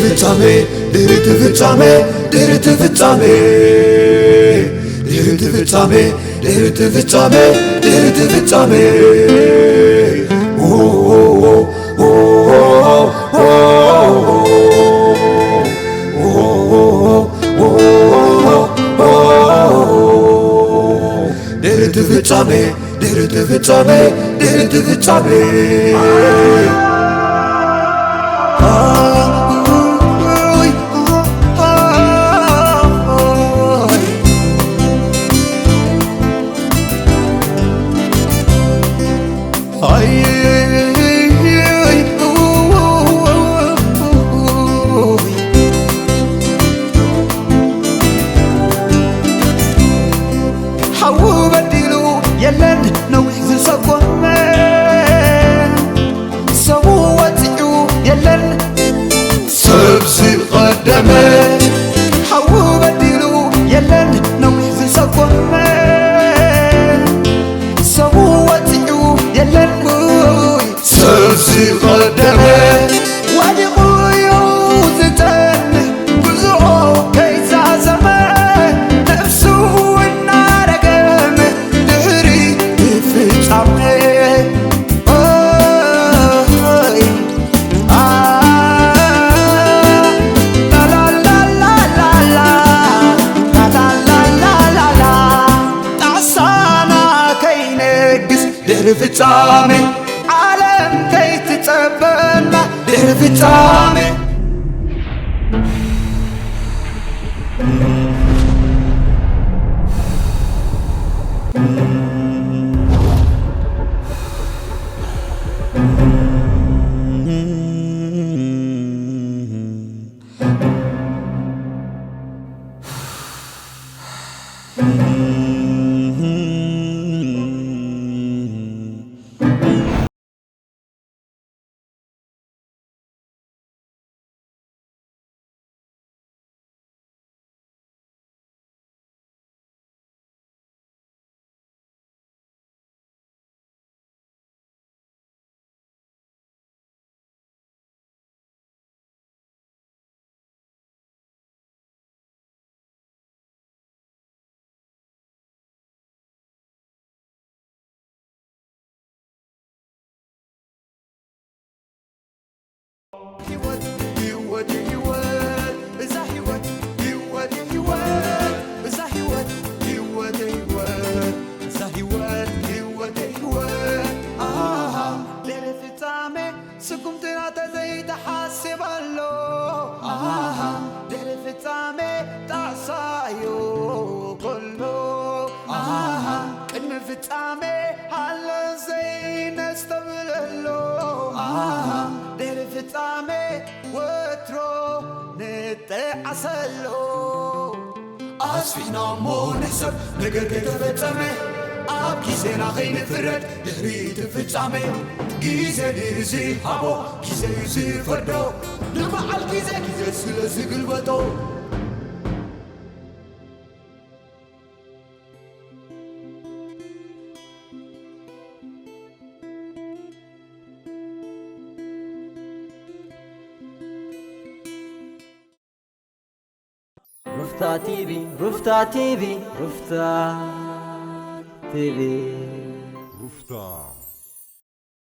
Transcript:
ፍጻሜ ድርት ፍጻሜ ድርት ፍጻሜ ድርት ፍጻሜ ድርት ፍጻሜ ድርት ፍጻሜ ድርት ፍጻሜ ድርት ፍጻሜ ድርት ፍጻሜ يلن نوح زسقوم سو وطيو يلن سبسي قدمه حو بديلو يلن نوح زسقوم سو وطيو يلن سبسي قدمه ودي قيو زتن بزعو كيزا زمان نفسو النارقم دهري فيتعمي ድህሪ ፍጻሜ ዓለም ከይትጸበና ድህሪ ፍጻሜ أسفينا مونسر نجر كتفتامي أب كيسنا خين فرد دهري تفتامي كيسة ديرزي هابو كيسة يزي فردو نما على كيسة كيسة سلسي قلبتو رفتا تيبي رفتا تيبي رفتا تيبي رفتا